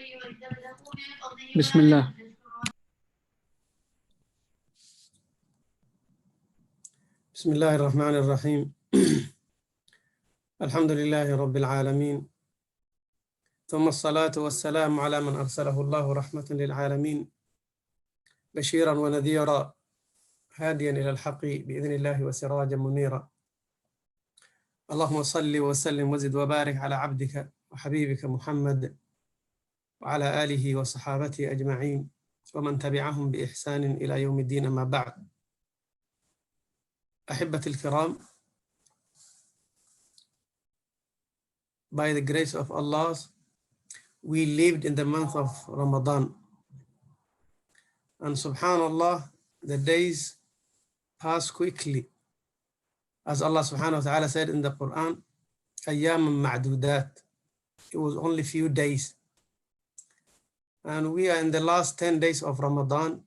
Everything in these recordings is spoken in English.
بسم الله. بسم الله الرحمن الرحيم. الحمد لله رب العالمين، ثم الصلاة والسلام على من أرسله الله رحمة للعالمين بشيرا ونذيرا هاديا إلى الحق بإذن الله وسراجا منيرا. اللهم صل وسلم وزد وبارك على عبدك وحبيبك محمد وعلى آله وصحابته أجمعين ومن تبعهم بإحسان إلى يوم الدين. أما بعد، أحبتي الكرام, by the grace of Allah, we lived in the month of Ramadan, and subhanallah, the days pass quickly. As Allah subhanahu wa ta'ala said in the Quran, أيام معدودات, it was only few days. And we are in the last 10 days of Ramadan,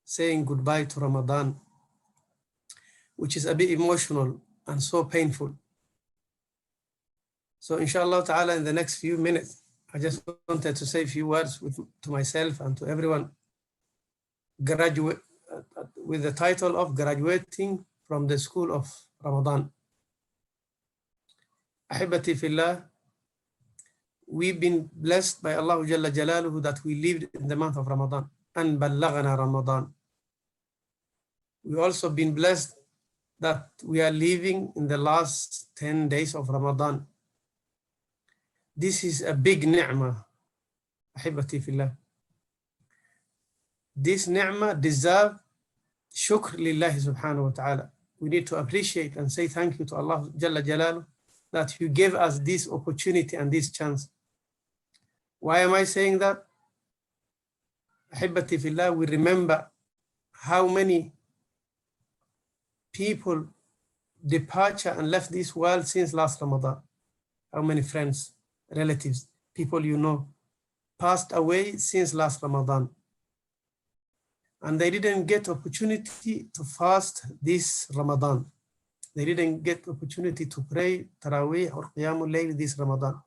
saying goodbye to Ramadan, which is a bit emotional and so painful. So inshallah ta'ala, in the next few minutes, I just wanted to say a few words to myself and to everyone with the title of graduating from the school of Ramadan. Ahibati fillah, we've been blessed by Allah Jalla Jalaluhu that we lived in the month of Ramadan, and ballaghana Ramadan. We've also been blessed that we are living in the last 10 days of Ramadan. This is a big ni'mah, ahibati fillah. This ni'mah deserves shukr lillahi subhanahu wa ta'ala. We need to appreciate and say thank you to Allah Jalla Jalaluhu that you gave us this opportunity and this chance. Why am I saying that? Ahibati fillah, we remember how many people departure and left this world since last Ramadan. How many friends, relatives, people you know, passed away since last Ramadan. And they didn't get opportunity to fast this Ramadan. They didn't get opportunity to pray Taraweeh or Qiyamul Layl this Ramadan.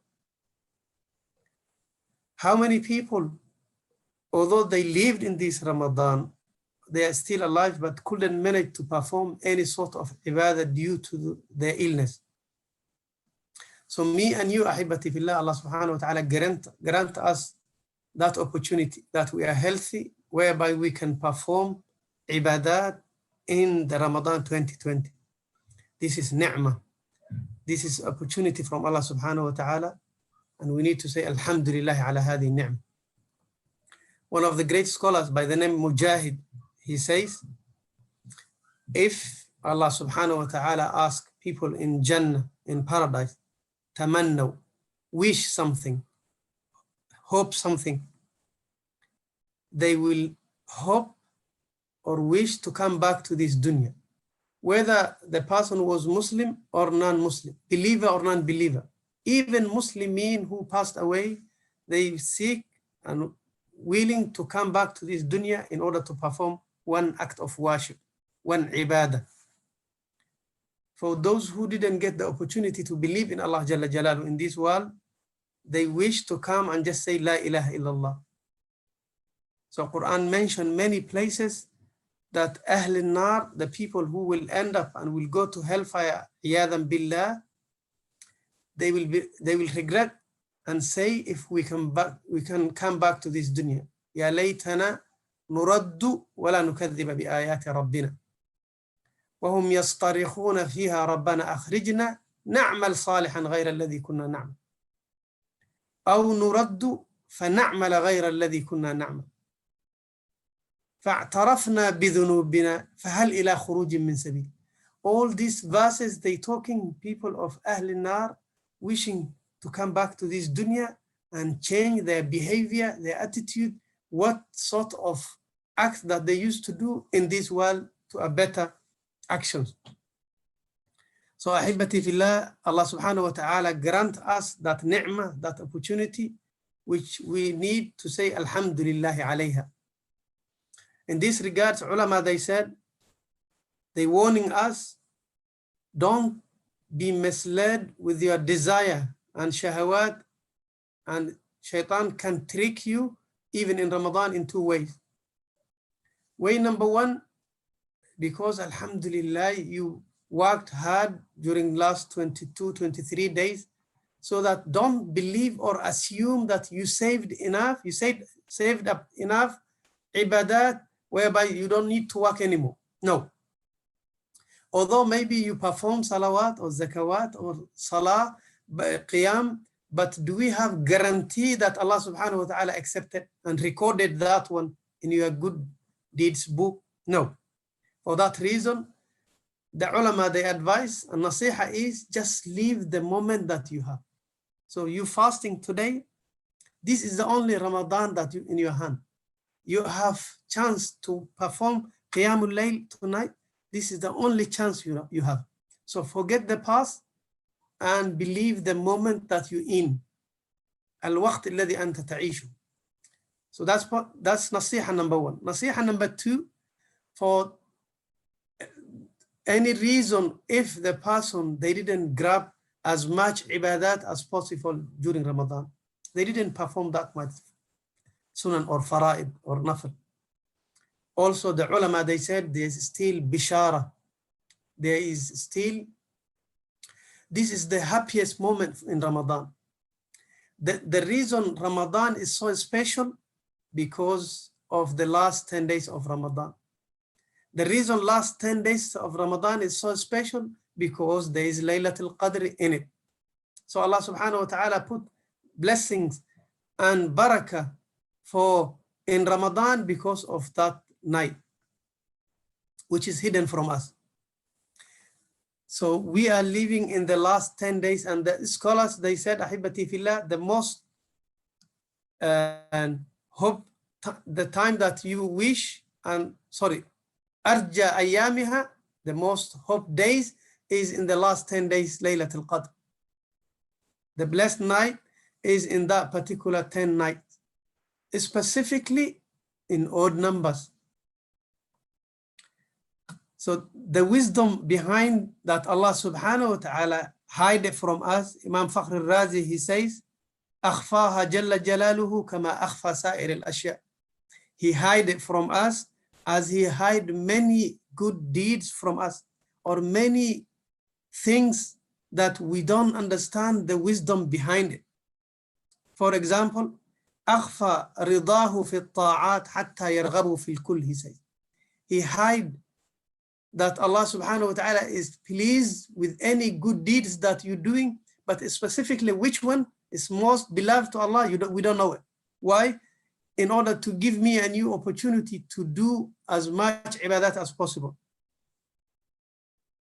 How many people, although they lived in this Ramadan, they are still alive but couldn't manage to perform any sort of ibadah due to their illness. So me and you, ahibati fillah, Allah subhanahu wa ta'ala grant us that opportunity, that we are healthy, whereby we can perform ibadat in the Ramadan 2020. This is ni'mah. This is opportunity from Allah subhanahu wa ta'ala, and we need to say alhamdulillah ala hadi ni'mah. One of the great scholars by the name Mujahid, he says, if Allah subhanahu wa ta'ala asks people in Jannah, in paradise, tamannaw, wish something, hope something, they will hope or wish to come back to this dunya, whether the person was Muslim or non-Muslim, believer or non-believer. Even Muslimin who passed away, they seek and willing to come back to this dunya in order to perform one act of worship, one ibadah. For those who didn't get the opportunity to believe in Allah Jalla Jalaluhu in this world, they wish to come and just say La ilaha illallah. So Quran mentioned many places that Ahl al-Nar, the people who will end up and will go to hellfire, iyadan billah, they will regret and say, if we can come back to this dunya. Ya laytana nuraddu wa la nukadhiba bi ayati rabbina. Wa hum yastarikhuna fiha rabbana akhrijna na'mal salihan ghayra alladhi kunna na'mal. Aw nuraddu fa na'mal ghayra alladhi kunna na'mal. فاعترفنا بذنوبنا فهل إلى خروج من سبيل. All these verses, they talking people of Ahl al-Nar wishing to come back to this dunya and change their behavior, their attitude, what sort of act that they used to do in this world to a better actions. So ahibati fillah, Allah subhanahu wa ta'ala grant us that ni'mah, that opportunity, which we need to say alhamdulillah alayha. In this regard, ulama, they said, they warning us, don't be misled with your desire and shahawat and Shaitan can trick you even in Ramadan in two ways. Way number one, because Alhamdulillah, you worked hard during last 22, 23 days, so that don't believe or assume that you saved enough, you saved up enough ibadat whereby you don't need to work anymore. No. Although maybe you perform salawat or zakawat or salah, qiyam, but do we have guarantee that Allah subhanahu wa ta'ala accepted and recorded that one in your good deeds book? No. For that reason, the ulama, they advise, and nasiha is just leave the moment that you have. So you fasting today, this is the only Ramadan that you in your hand. You have chance to perform Qiyamul Layl tonight. This is the only chance you have. So forget the past and believe the moment that you're in. Al-waqt alladhi anta ta'ishu. So that's nasiha number one. Nasiha number two, for any reason, if the person, they didn't grab as much ibadat as possible during Ramadan, they didn't perform that much sunan or fara'id or nafil. Also, the ulama, they said there's still bishara. There is still, this is the happiest moment in Ramadan. The reason Ramadan is so special because of the last 10 days of Ramadan. The reason last 10 days of Ramadan is so special because there is Laylatul Qadr in it. So Allah subhanahu wa ta'ala put blessings and barakah in Ramadan because of that night, which is hidden from us. So we are living in the last 10 days, and the scholars, they said, Ahibati fillah, the most hope, the time that you wish, Arja ayamiha, the most hope days is in the last 10 days, Laylatul Qadr. The blessed night is in that particular 10 nights, specifically in odd numbers. So the wisdom behind that Allah subhanahu wa ta'ala hide it from us, Imam Fakhr al-Razi, he says, أخفاها جل جلاله كما أخفى سائر الأشياء. He hide it from us as he hide many good deeds from us, or many things that we don't understand the wisdom behind it. For example, أخفى رضاه في الطاعات حتى يرغبوا في الكل, he says. He hide that Allah subhanahu wa ta'ala is pleased with any good deeds that you're doing, but specifically which one is most beloved to Allah, we don't know it. Why? In order to give me a new opportunity to do as much ibadat as possible.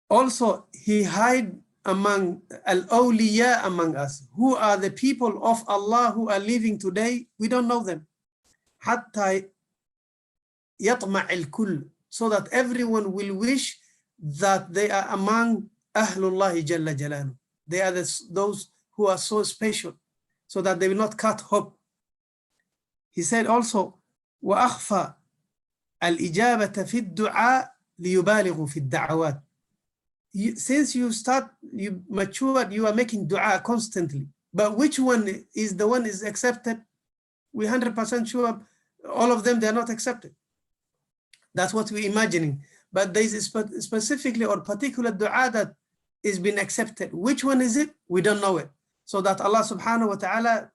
Also, he hide among al-awliya among us. Who are the people of Allah who are living today? We don't know them. حتى يطمع الكل, so that everyone will wish that they are among Ahlullah Jalla Jalaluhu. They are those who are so special, so that they will not cut hope. He said also, وَأَخْفَى الْإِجَابَةَ فِي الدُّعَاء لِيُبَالِغُوا فِي الدَّعَوَاتِ. Since you matured, you are making dua constantly. But which one is the one is accepted? We're 100% sure all of them, they are not accepted. That's what we're imagining. But there is specifically or particular dua that is being accepted. Which one is it? We don't know it. So that Allah subhanahu wa ta'ala,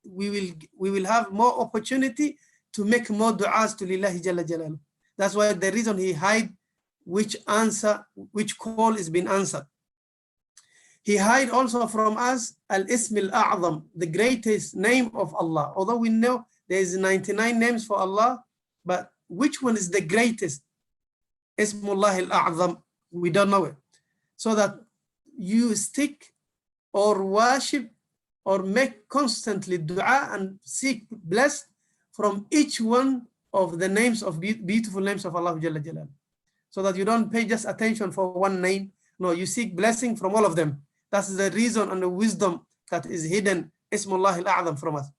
we will have more opportunity to make more du'as to Lillahi Jalla Jalaluhu. That's why the reason he hide which call is being answered. He hide also from us al-ism al-a'zam, the greatest name of Allah. Although we know there is 99 names for Allah, but which one is the greatest? Ismullah al-a'zam, we don't know it. So that you stick or worship or make constantly dua and seek blessed from each one of the names of beautiful names of Allah Jalla Jalaluhu. So that you don't pay just attention for one name. No, you seek blessing from all of them. That's the reason and the wisdom that is hidden, Ismullah al-A'zam, from us.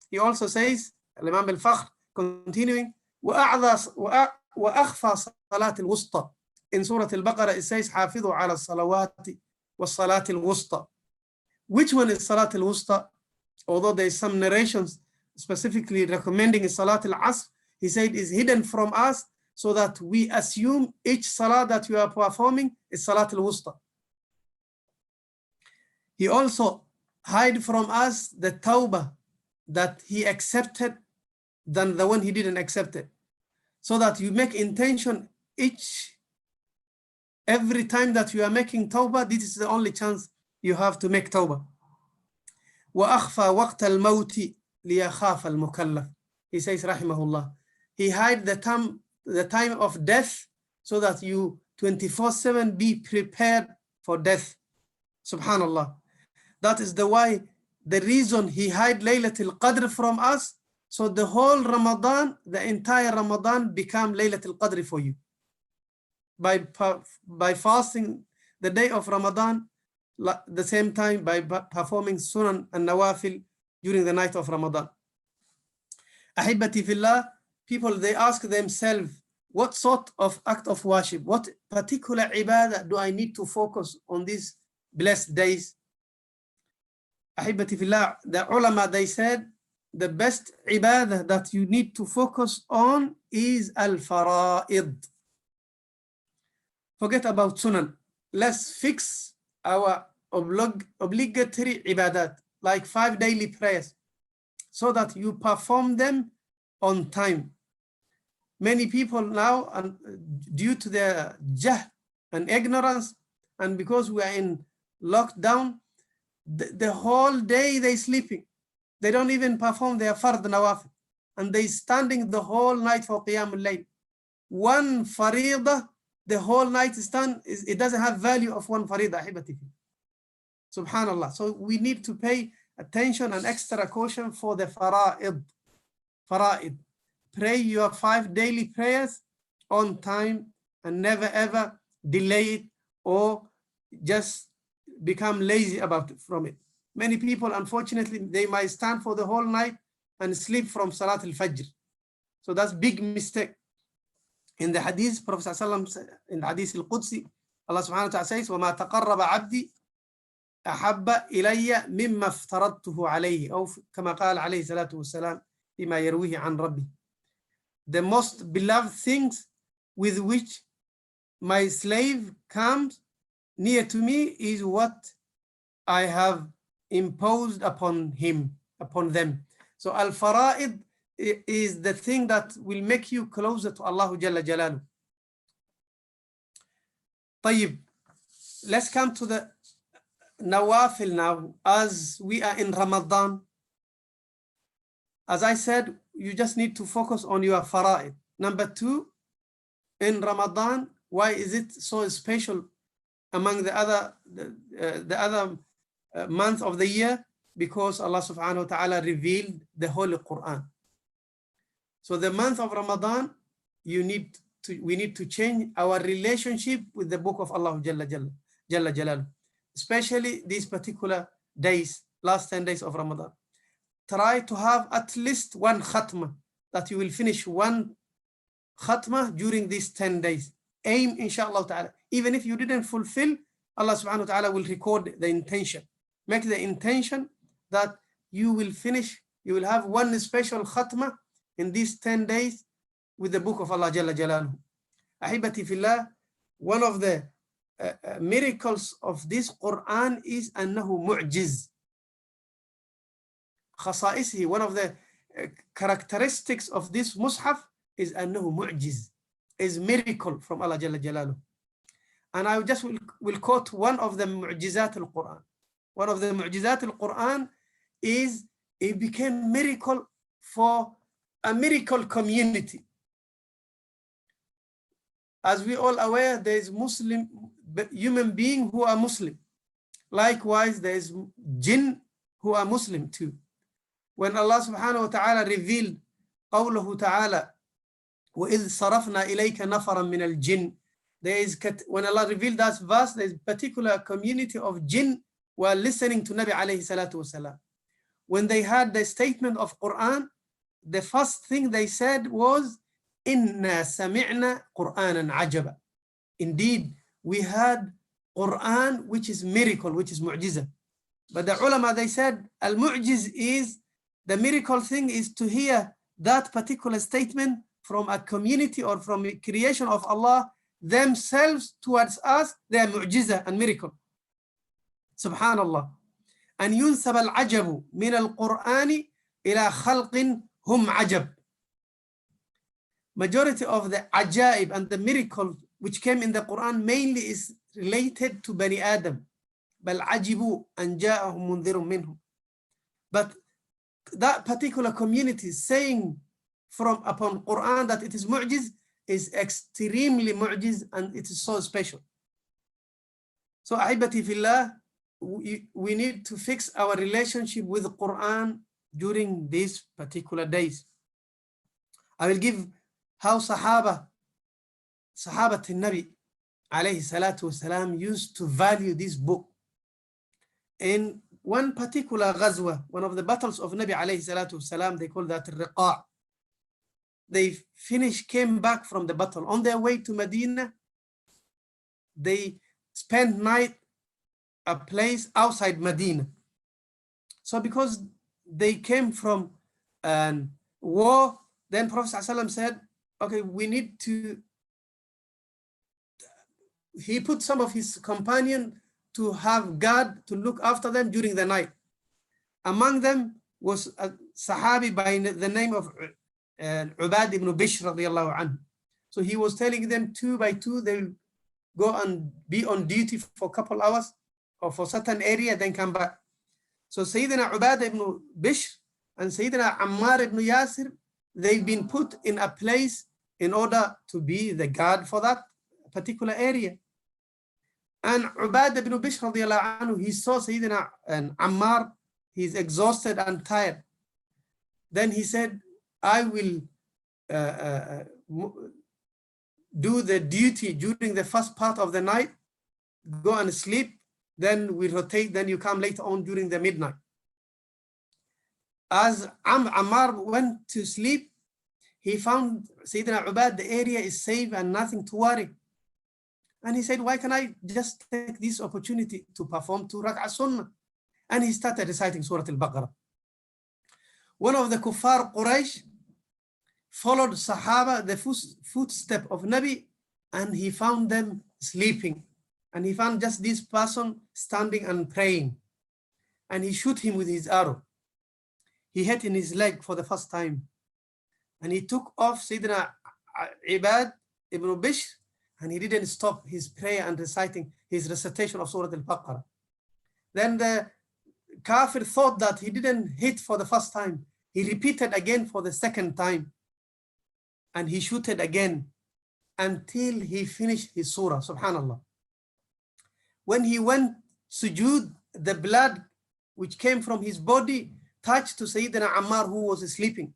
He also says, Imam al-Fakhr, continuing, وَأَخْفَى صَلَاةِ الْوُسْطَى. In Surah Al-Baqarah, it says, حَافِظُوا عَلَى الصَّلَوَاتِ وَالصَّلَاةِ الْوُسْطَى. Which one is Salat al-Wusta? although there is some narrations specifically recommending Salat al-Asr, he said is hidden from us so that we assume each salah that you are performing is Salat al-Wusta. He also hide from us the tawbah that he accepted than the one he didn't accept it, so that you make intention every time that you are making tawbah. This is the only chance you have to make tawbah. وَأَخْفَى وَقْتَ الْمَوْتِ لِيَخَافَ الْمُكَلَّفِ. He says, rahimahullah, he hide the time of death so that you 24/7 be prepared for death. Subhanallah. That is the reason he hide Laylatul Qadr from us, so the whole Ramadan, the entire Ramadan become Laylatul Qadr for you. By fasting the day of Ramadan, the same time by performing Sunan and Nawafil during the night of Ramadan. Ahibati fillah, people, they ask themselves, what sort of act of worship, what particular ibadah do I need to focus on these blessed days? Ahibati fillah, the ulama, they said, the best ibadah that you need to focus on is al-fara'id. Forget about sunan. Let's fix our obligatory ibadat, like 5 daily prayers, so that you perform them on time. Many people now, and due to their jahl and ignorance, and because we are in lockdown, the whole day they sleeping. They don't even perform their fard nawafil, and they standing the whole night for qiyamul layl. One faridah, the whole night stand, it doesn't have value of one faridah. Subhanallah. So we need to pay attention and extra caution for the fara'id. Fara'id. Pray your 5 daily prayers on time and never ever delay it or just become lazy about it from it. Many people, unfortunately, they might stand for the whole night and sleep from Salat al-Fajr. So that's big mistake. In the hadith, Prophet ﷺ, in the hadith al-Qudsi, Allah subhanahu wa ta'ala says, وَمَا تَقَرَّبَ عَبْدِي أَحَبَّ إِلَيَّ مِمَّا افْتَرَضْتُهُ عَلَيْهِ أو كما قال عليه الصلاة والسلام فيما يرويه عن ربه. The most beloved things with which my slave comes near to me is what I have imposed upon them. So al-fara'id is the thing that will make you closer to Allah Jalla Jalaluhu. طيب, let's come to the nawafil now. As we are in Ramadan, as I said, you just need to focus on your fara'id. Number 2, in Ramadan, why is it so special among the other months of the year? Because Allah subhanahu wa ta'ala revealed the Holy Quran. So the month of Ramadan, we need to change our relationship with the book of Allah Jalla Jalaluhu, especially these particular days, last 10 days of Ramadan. Try to have at least 1 khatmah, that you will finish 1 khatmah during these 10 days. Aim, inshallah ta'ala. Even if you didn't fulfill, Allah subhanahu wa ta'ala will record the intention. Make the intention that you will finish, you will have 1 special khatmah in these 10 days with the book of Allah Jalla Jalaluhu. Ahibati fillah, one of the miracles of this Quran is annahu mu'jiz. Khasa'isihi, one of the characteristics of this mushaf is annahu mu'jiz, is miracle from Allah Jalla Jalaluhu. And I just will quote one of the mu'jizat al-Quran. One of the mu'jizat al-Quran is it became miracle for a miracle community. As we all aware, there is Muslim human being who are Muslim. Likewise, there is jinn who are Muslim too. When Allah subhanahu wa ta'ala revealed قوله تعالى وَإِذْ صَرَفْنَا إِلَيْكَ نَفَرًا مِنَ الْجِنِّ, when Allah revealed that verse, there is a particular community of jinn who are listening to Nabi alayhi salatu wasalam. When they heard the statement of Quran, the first thing they said was, إِنَّا سَمِعْنَا قُرْآنًا عَجَبًا. Indeed, we heard Quran which is miracle, which is mu'jiza. But the ulama, they said, al-mu'jiz is, the miracle thing is to hear that particular statement from a community or from a creation of Allah themselves towards us. They are mu'jiza and miracle. Subhanallah. أن ينسب العجب من القرآن إلى خلق هم عجب. Majority of the ajaib and the miracle which came in the Quran mainly is related to Bani Adam. بل عجبوا أن جاءهم منذر منهم. But that particular community saying from upon Quran that it is mu'jiz is extremely mu'jiz, and it is so special. So ahibati fillah, we need to fix our relationship with the Quran during these particular days. I will give how Sahabat al-Nabi alayhi salatu wasalam used to value this book. In one particular ghazwa, one of the battles of Nabi alayhi salatu wasalam, they call that Riqa'. They came back from the battle. On their way to Medina, they spent night a place outside Medina. So because they came from war, then Prophet ﷺ said, okay, we need to, he put some of his companions to have guard to look after them during the night. Among them was a Sahabi by the name of Ubaad ibn Bishr radiallahu anhu. So he was telling them 2 by 2, they will go and be on duty for a couple hours or for certain area, then come back. So Sayyidina Ubaad ibn Bishr and Sayyidina Ammar ibn Yasir, they've been put in a place in order to be the guard for that particular area. And Ubaad ibn Bishr radiallahu anhu, he saw Sayyidina Ammar, he's exhausted and tired. Then he said, I will do the duty during the first part of the night, go and sleep, then we rotate, then you come later on during the midnight. As Ammar went to sleep, he found Sayyidina Ubaad, the area is safe and nothing to worry. And he said, why can I just take this opportunity to perform 2 rak'ah sunnah? And he started reciting Surah Al-Baqarah. One of the kuffar Quraysh followed Sahaba, the footstep of Nabi, and he found them sleeping. And he found just this person standing and praying. And he shot him with his arrow. He hit in his leg for the first time. And he took off Sayyidina Ubaad ibn Bishr, and he didn't stop his prayer and reciting his recitation of Surah Al-Baqarah. Then the Kafir thought that he didn't hit for the first time. He repeated again for the second time. And he shooted again until he finished his surah, subhanallah. When he went sujood, the blood which came from his body touched to Sayyidina Ammar, who was sleeping.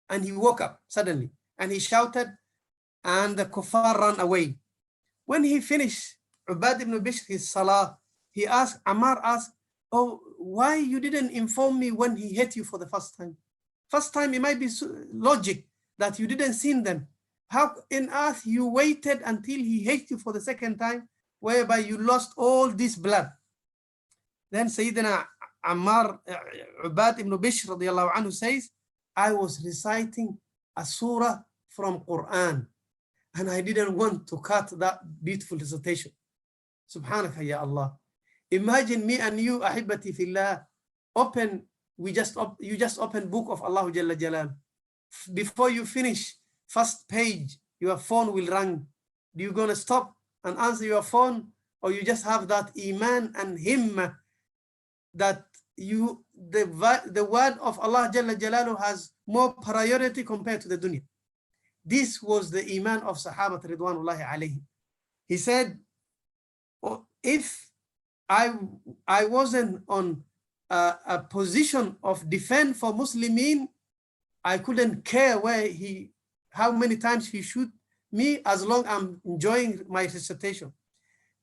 And he woke up suddenly and he shouted, and the kuffar ran away. When he finished Ubaad ibn Bishr his salah, he asked, Ammar asked, oh, why you didn't inform me when he hit you for the first time? First time it might be logic that you didn't see them. How in earth you waited until he hit you for the second time, whereby you lost all this blood? Then Sayyidina Ammar, Ubaad ibn Bishr radiallahu anhu says, I was reciting a surah from Quran, and I didn't want to cut that beautiful recitation. Subhanaka ya Allah. Imagine me and you, ahibati fillah, you just open book of Allah Jalla Jalal. Before you finish first page, your phone will ring. Do you gonna stop and answer your phone, or you just have that iman and himma that the word of Allah Jalla Jalaluhu has more priority compared to the dunya? This was the iman of Sahabat Ridwanullahi alayhi. He said, if I wasn't on a position of defense for Muslimin, I couldn't care how many times he shoot me, as long as I'm enjoying my recitation.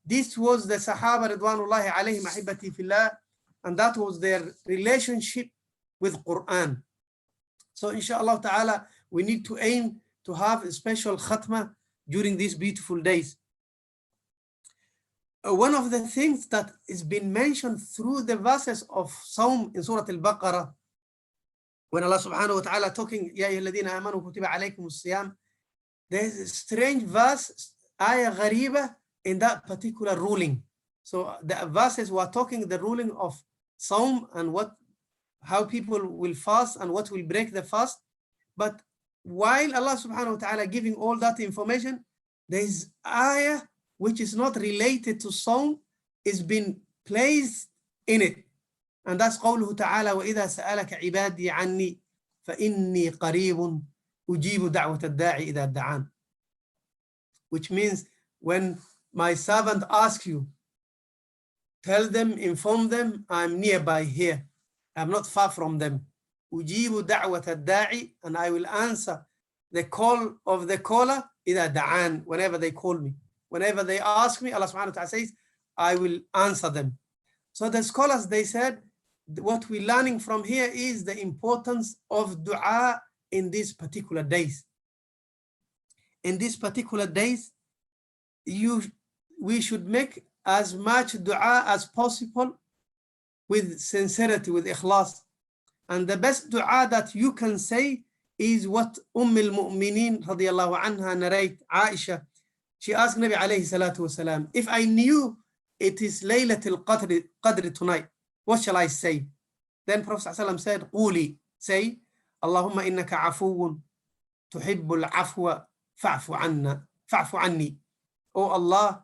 This was the Sahaba Ridwanullahi alayhim ahibati fillah, and that was their relationship with Quran. So inshallah ta'ala, we need to aim to have a special khatma during these beautiful days. one of the things that is been mentioned through the verses of Sawm in Surah Al-Baqarah, when Allah subhanahu wa ta'ala talking, Ya ayyuhalladhina amanu kutiba alaykumus siyam, there's a strange verse, ayah ghariba, in that particular ruling. So the verses were talking the ruling of Sawm and how people will fast and what will break the fast. But while Allah subhanahu wa ta'ala giving all that information, there is ayah which is not related to Sawm is been placed in it. And that's قوله تعالى وإذا سألك عبادي عني فإني قريب أجيب دعوة الداعي إذا دعان. Which means when my servant asks you, tell them, inform them, I'm nearby here. I'm not far from them. أجيب دعوة الداعي, and I will answer the call of the caller إذا دعان, whenever they call me. Whenever they ask me, Allah subhanahu wa ta'ala says, I will answer them. So the scholars, they said, what we're learning from here is the importance of dua in these particular days. In these particular days, we should make as much dua as possible with sincerity, with ikhlas. And the best dua that you can say is what al-Mu'mineen radiyallahu anha narrate, Aisha. She asked Nabi alayhi salatu wasalam, if I knew it is Laylatul Qadr tonight, what shall I say? Then Prophet ﷺ said, Quli, say, Allahumma innaka afuun tuhibbul afwa fa'fu anni. Oh Allah,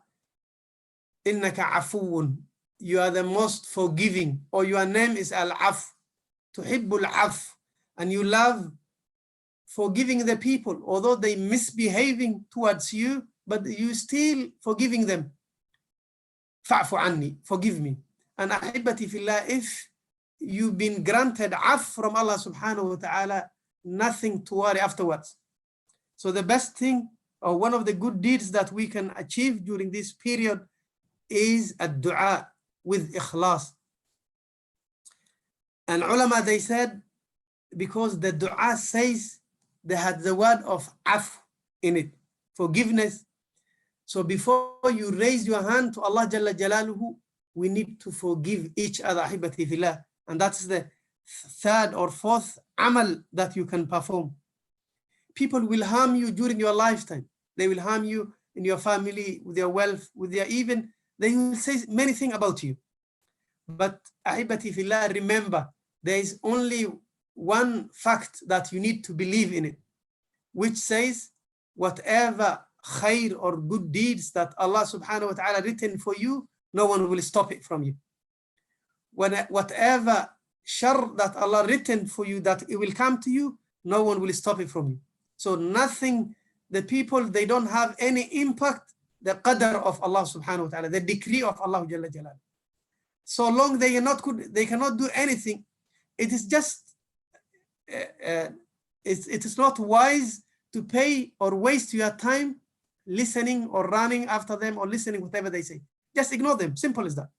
innaka afuun, you are the most forgiving, or your name is Al-Af, tuhibbul af, and you love forgiving the people, although they misbehaving towards you, but you still forgiving them. Fa'fu anni, forgive me. And ahibati fillah, if you've been granted af from Allah subhanahu wa ta'ala, nothing to worry afterwards. So the best thing, or one of the good deeds that we can achieve during this period is a dua with ikhlas. And ulama, they said, because the dua says they had the word of af in it, forgiveness. So before you raise your hand to Allah Jalla Jalaluhu, we need to forgive each other, ahibati fillah. And that's the third or fourth amal that you can perform. People will harm you during your lifetime. They will harm you in your family, with your wealth, with your even, they will say many things about you. But ahibati fillah, remember, there is only one fact that you need to believe in it, which says whatever khair or good deeds that Allah subhanahu wa ta'ala written for you, no one will stop it from you. Whatever shar that Allah written for you, that it will come to you, no one will stop it from you. So nothing, the people, they don't have any impact, the qadar of Allah subhanahu wa ta'ala, the decree of Allah Jalla Jalal. So long they cannot do anything. It is just, it is not wise to pay or waste your time listening or running after them or listening whatever they say. Just ignore them, simple as that.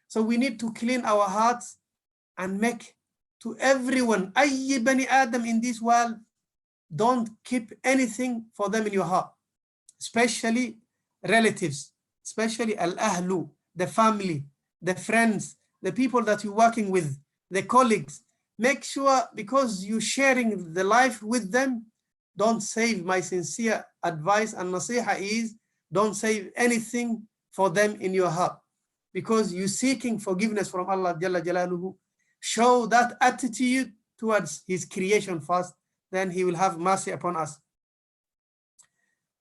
So we need to clean our hearts and make to everyone, ayy bani Adam in this world, don't keep anything for them in your heart, especially relatives, especially al-ahlu, the family, the friends, the people that you're working with, the colleagues. Make sure, because you're sharing the life with them, don't save. My sincere advice and nasiha is, don't save anything for them in your heart, because you're seeking forgiveness from Allah Jalla Jalaluhu. Show that attitude towards His creation first, then He will have mercy upon us.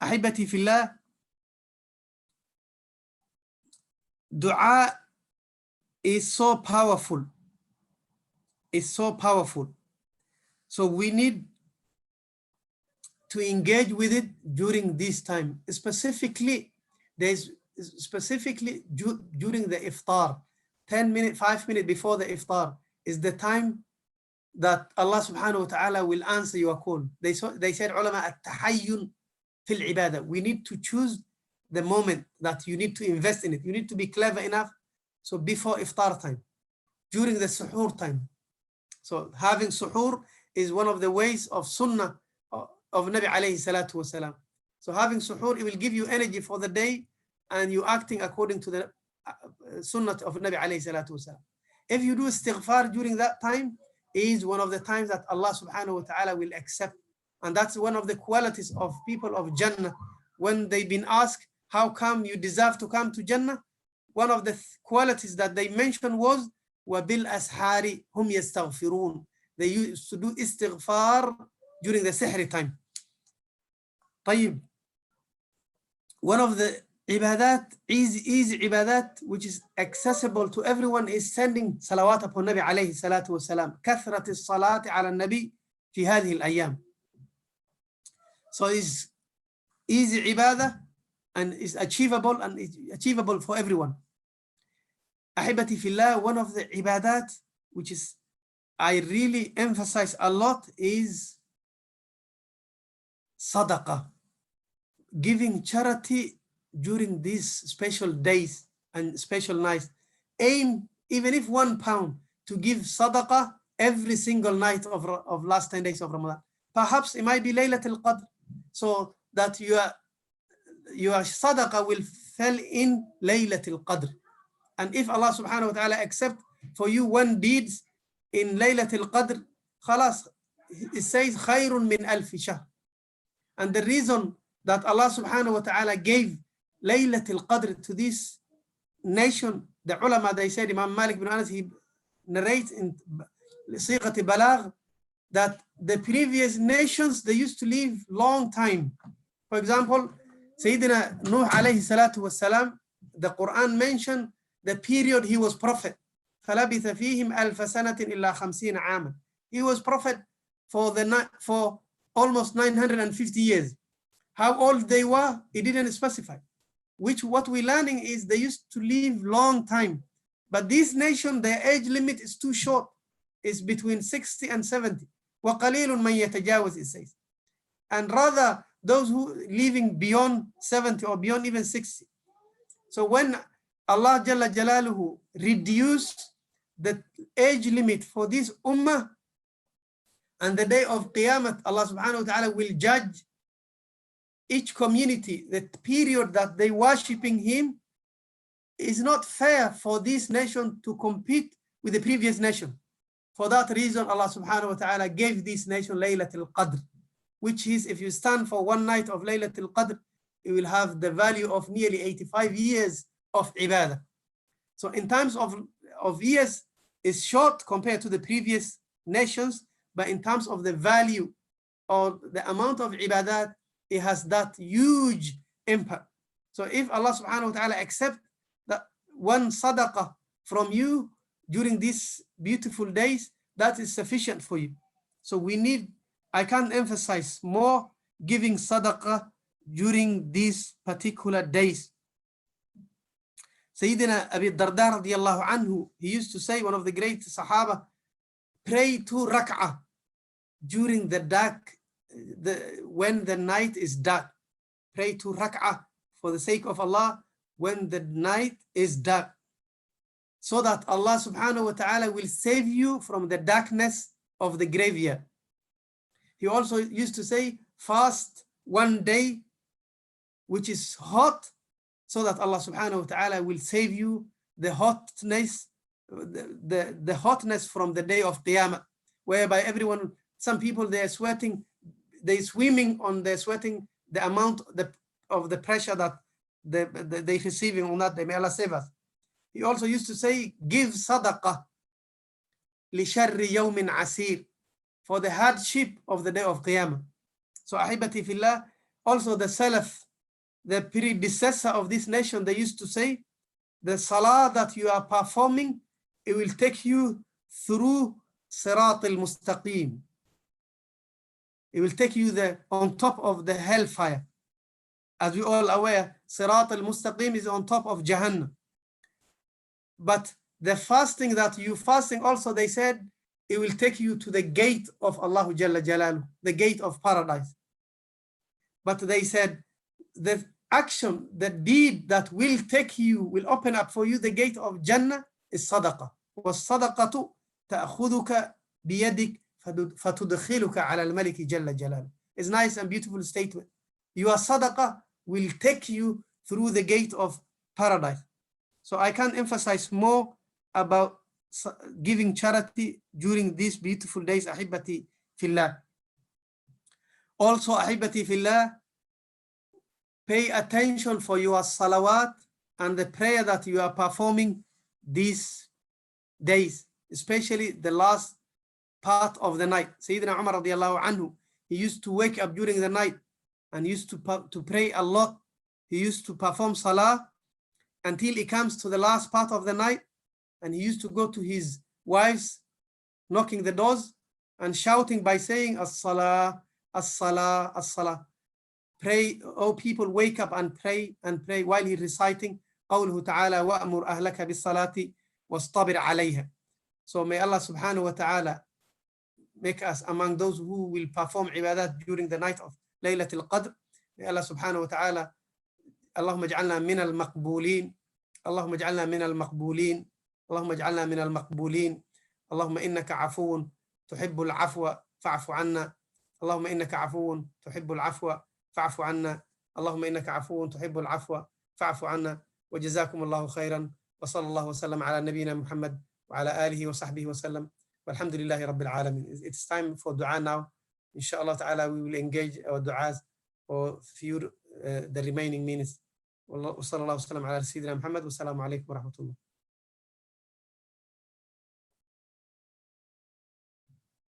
Ahibati fillah, dua is so powerful. It's so powerful. So we need to engage with it during this time. Specifically, during the iftar, 10 minutes, 5 minutes before the iftar is the time that Allah subhanahu wa ta'ala will answer your call. They said, ulama, at-tahayyun fil ibadah. We need to choose the moment that you need to invest in it. You need to be clever enough. So before iftar time, during the suhoor time. So having suhoor is one of the ways of sunnah of Nabi alayhi salatu wasalam. So having suhoor, it will give you energy for the day, and you acting according to the sunnah of Nabi alayhi salatu wasalam. If you do istighfar during that time, is one of the times that Allah subhanahu wa ta'ala will accept. And that's one of the qualities of people of Jannah. When they've been asked, how come you deserve to come to Jannah? One of the qualities that they mentioned was, وَبِالْأَسْحَارِ هُمْ يَسْتَغْفِرُونَ. They used to do istighfar during the Sihr time. طيب. One of the ibadat, easy ibadat, which is accessible to everyone, is sending salawat upon Nabi alayhi salatu wasalam. كثرة الصلاة على النبي في هذه الأيام. So it's easy ibadah and is achievable for everyone. Ahibati fillah, one of the ibadat which is I really emphasize a lot is sadaqah, giving charity during these special days and special nights. Aim, even if £1, to give sadaqah every single night of last 10 days of Ramadan. Perhaps it might be Laylatul Qadr, so that your sadaqah will fall in Laylatul Qadr. And if Allah subhanahu wa ta'ala accept for you one deeds in Laylatul Qadr, khalas, it says khayrun min alfi shahr. And the reason that Allah subhanahu wa ta'ala gave Laylatul Qadr to this nation, the ulama, they said, Imam Malik bin Anas, he narrates in Siqati Balagh that the previous nations, they used to live long time. For example, Sayyidina Nuh alayhi salatu wassalam, the Quran mentioned the period he was prophet. فَلَبِثَ فِيهِمْ أَلْفَ سَنَةٍ إِلَّا خَمْسِينَ عَامًا. He was prophet for almost 950 years. How old they were, he didn't specify. What we're learning is they used to live long time. But this nation, their age limit is too short. It's between 60 and 70. وَقَلِيلٌ مَنْ يَتَجَاوَزْ, it says. And rather, those who living beyond 70 or beyond even 60. So when Allah Jalla Jalaluhu reduced the age limit for this ummah, and the day of Qiyamah, Allah subhanahu wa ta'ala will judge each community, the period that they worshipping him is not fair for this nation to compete with the previous nation. For that reason, Allah subhanahu wa ta'ala gave this nation Laylatul Qadr, which is, if you stand for one night of Laylatul Qadr, you will have the value of nearly 85 years of ibadah. So in terms of years, it's short compared to the previous nations, but in terms of the value or the amount of ibadat, it has that huge impact. So if Allah subhanahu wa ta'ala accept that one sadaqah from you during these beautiful days, that is sufficient for you. So I can't emphasize more giving sadaqah during these particular days. Sayyidina Abi Darda radiyallahu anhu, he used to say, one of the great Sahaba, pray 2 rak'ah during the dark, when the night is dark. Pray 2 rak'ah for the sake of Allah when the night is dark, so that Allah subhanahu wa ta'ala will save you from the darkness of the graveyard. He also used to say, fast one day which is hot, so that Allah subhanahu wa ta'ala will save you the hotness, the hotness from the day of Qiyamah, whereby some people, they are sweating, they're swimming on their sweating, the amount of the pressure that they're receiving on that day. May Allah save us. He also used to say, give sadaqah li sharri yawmin asir, for the hardship of the day of Qiyamah. So ahibati fillah, also the Salaf, the predecessor of this nation, they used to say, the salah that you are performing, it will take you through Sirat al-Mustaqim. It will take you on top of the hellfire. As we all aware, Sirat al-Mustaqim is on top of Jahannam. But the fasting that you fasting also, they said, it will take you to the gate of Allah Jalla Jalaluhu, the gate of paradise. But they said, the action, the deed that will open up for you the gate of Jannah is sadaqah. وَالصَّدَقَةُ تَأْخُذُكَ بِيَدِكَ فَتُدْخِلُكَ عَلَى الْمَلِكِ جَلَّ جَلَالُهُ. It's a nice and beautiful statement. Your sadaqah will take you through the gate of paradise. So I can't emphasize more about giving charity during these beautiful days, Ahibati Fillah. Also, Ahibati Fillah, pay attention for your salawat and the prayer that you are performing these days, especially the last part of the night. Sayyidina Umar radiallahu anhu, he used to wake up during the night and used to pray a lot. He used to perform salah until he comes to the last part of the night, and he used to go to his wives, knocking the doors and shouting by saying, as-salah, as-salah, as-salah. Pray, oh people, wake up and pray while he reciting قوله تعالى وأمر أهلك بالصلاة واصطبر عليها. So may Allah subhanahu wa ta'ala make us among those who will perform ibadat during the night of Laylatul Qadr. May Allah subhanahu wa ta'ala, اللهم اجعلنا من المقبولين، اللهم اجعلنا من المقبولين، اللهم اجعلنا من المقبولين، اللهم إنك عفو تحب العفو فاعف عنا، اللهم إنك عفو تحب العفو فاعف عنا، اللهم إنك عفو تحب العفو فاعف عنا. وجزاكم الله خيرا، وصلى الله وسلم على نبينا محمد وعلى آله وصحبه وسلم، والحمد لله رب العالمين. It's time for dua now. Inshallah ta'ala, we will engage our du'as for few the remaining minutes. وصلى الله وسلم على سيدنا محمد، والسلام عليكم ورحمة الله.